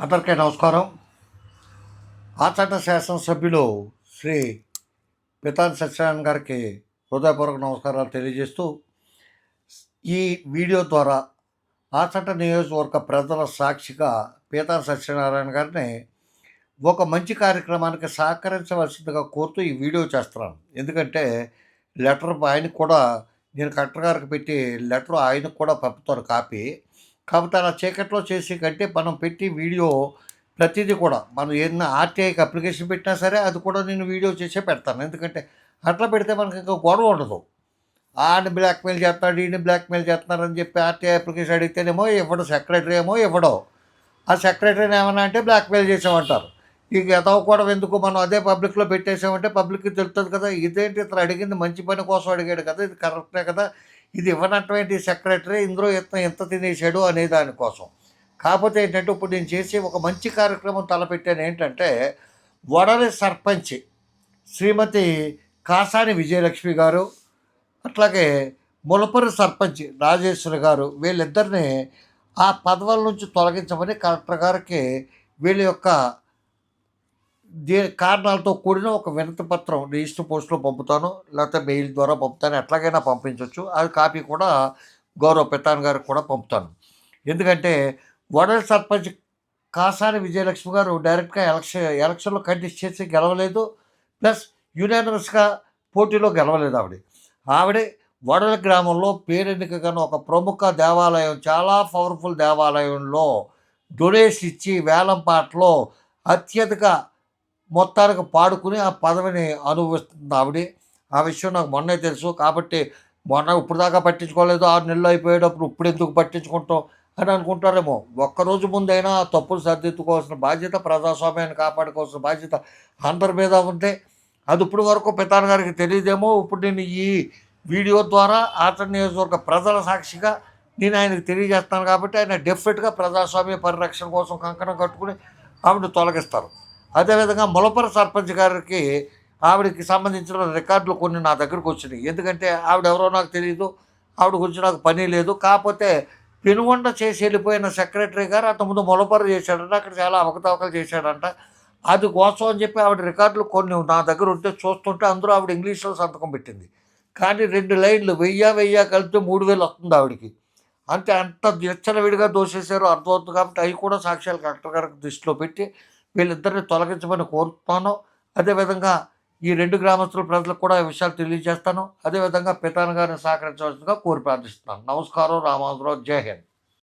అందరికీ నమస్కారం. ఆచంట శాసనసభ్యులు శ్రీ పితాని సత్యనారాయణ గారికి హృదయపూర్వక నమస్కారాలు తెలియజేస్తూ, ఈ వీడియో ద్వారా ఆచంట నియోజకవర్గ ప్రజల సాక్షిగా పీతాని సత్యనారాయణ గారిని ఒక మంచి కార్యక్రమానికి సహకరించవలసిందిగా కోరుతూ ఈ వీడియో చేస్తున్నాను. ఎందుకంటే లెటర్ ఆయనకు కూడా, నేను కలెక్టర్ గారికి పెట్టి లెటర్ ఆయనకు కూడా పంపుతాను కాపీ. కాకపోతే అలా చీకట్లో చేసే కంటే మనం పెట్టి వీడియో ప్రతిదీ కూడా మనం ఏదైనా ఆర్టీఐకి అప్లికేషన్ పెట్టినా సరే అది కూడా నేను వీడియో చేసే పెడతాను. ఎందుకంటే అట్లా పెడితే మనకి ఇంకా గొడవ ఉండదు. ఆడిని బ్లాక్మెయిల్ చేస్తాడు, ఈయన బ్లాక్మెయిల్ చేస్తున్నారని చెప్పి ఆర్టీఐ అప్లికేషన్ అడిగితేనేమో ఇవ్వడు, సెక్రటరీ ఏమో ఇవ్వడం. ఆ సెక్రటరీని ఏమన్నా అంటే బ్లాక్మెయిల్ చేసామంటారు. ఇక ఎదవకూడదు ఎందుకు, మనం అదే పబ్లిక్లో పెట్టేసామంటే పబ్లిక్కి తెలుస్తుంది కదా, ఇదేంటి ఇతను అడిగింది మంచి పని కోసం అడిగాడు కదా, ఇది కరెక్టే కదా, ఇది ఇవ్వనటువంటి సెక్రటరీ ఇందులో ఎంత తినేసాడు అనే దానికోసం. కాకపోతే ఏంటంటే ఇప్పుడు నేను చేసి ఒక మంచి కార్యక్రమం తలపెట్టాను. ఏంటంటే వడలి సర్పంచ్ శ్రీమతి కాసాని విజయలక్ష్మి గారు, అట్లాగే ములపరి సర్పంచ్ రాజేశ్వరి గారు, వీళ్ళిద్దరిని ఆ పదవుల నుంచి తొలగించమని కలెక్టర్ గారికి వీళ్ళ యొక్క కారణాలతో కూడిన ఒక వినతి పత్రం రిజిస్టర్ పోస్టులో పంపుతాను, లేకపోతే మెయిల్ ద్వారా పంపుతాను, ఎట్లాగైనా పంపించవచ్చు. అది కాపీ కూడా గౌరవ పితాన్ గారికి కూడా పంపుతాను. ఎందుకంటే వడలి సర్పంచ్ కాసాని విజయలక్ష్మి గారు డైరెక్ట్గా ఎలక్షన్లో కంటెస్ట్ చేసి గెలవలేదు, ప్లస్ యునానిమస్గా పోటీలో గెలవలేదు. ఆవిడే వడలి గ్రామంలో పేరెన్నికగాను ఒక ప్రముఖ దేవాలయం, చాలా పవర్ఫుల్ దేవాలయంలో డొనేషన్ ఇచ్చి వేలం పాటలో అత్యధిక మొత్తానికి పాడుకుని ఆ పదవిని అనుభవిస్తుంది ఆవిడ. ఆ విషయం నాకు మొన్నే తెలుసు. కాబట్టి ఇప్పుడు దాకా పట్టించుకోలేదు, 6 నెలలు అయిపోయేటప్పుడు ఇప్పుడు ఎందుకు పట్టించుకుంటాం అని అనుకుంటారేమో. ఒక్కరోజు ముందైనా ఆ తప్పులు సరిదిద్దుకోవాల్సిన బాధ్యత, ప్రజాస్వామ్యాన్ని కాపాడుకోవాల్సిన బాధ్యత అందరి మీద ఉంటే అది ఇప్పుడు వరకు పితాన్ గారికి తెలియదేమో. ఇప్పుడు నేను ఈ వీడియో ద్వారా ఆచరణ నియోజకవర్గ ప్రజల సాక్షిగా నేను ఆయనకు తెలియజేస్తాను. కాబట్టి ఆయన డెఫినెట్గా ప్రజాస్వామ్య పరిరక్షణ కోసం కంకణం కట్టుకుని ఆవిడ తొలగిస్తారు. అదేవిధంగా ములపర సర్పంచ్ గారికి ఆవిడకి సంబంధించిన రికార్డులు కొన్ని నా దగ్గరకు వచ్చినాయి. ఎందుకంటే ఆవిడ ఎవరో నాకు తెలియదు, ఆవిడ గురించి నాకు పని లేదు. కాకపోతే పెనుగొండ చేసి వెళ్ళిపోయిన సెక్రటరీ గారు అంతకుముందు ములపర చేశాడంట, అక్కడ చాలా అవకతవకలు చేశాడంట. అది కోసం అని చెప్పి ఆవిడ రికార్డులు కొన్ని నా దగ్గర ఉంటే చూస్తుంటే అందులో ఆవిడ ఇంగ్లీష్లో సంతకం పెట్టింది. కానీ 2 లైన్లు 1000 కలిపితే 3000 వస్తుంది ఆవిడకి. అంటే అంత విచ్చలవిడిగా దోషేశారు అర్థమవుతుంది. కాబట్టి అవి కూడా సాక్ష్యాలు కలెక్టర్ గారికి దృష్టిలో పెట్టి వీళ్ళిద్దరిని తొలగించమని కోరుతున్నాను. అదేవిధంగా ఈ 2 గ్రామస్తుల ప్రజలకు కూడా ఈ విషయాలు తెలియజేస్తాను. అదేవిధంగా పితాన్ గారిని సహకరించవలసిందిగా కోరి ప్రార్థిస్తున్నాను. నమస్కారం. రామాంధ్రరావు. జై హింద్.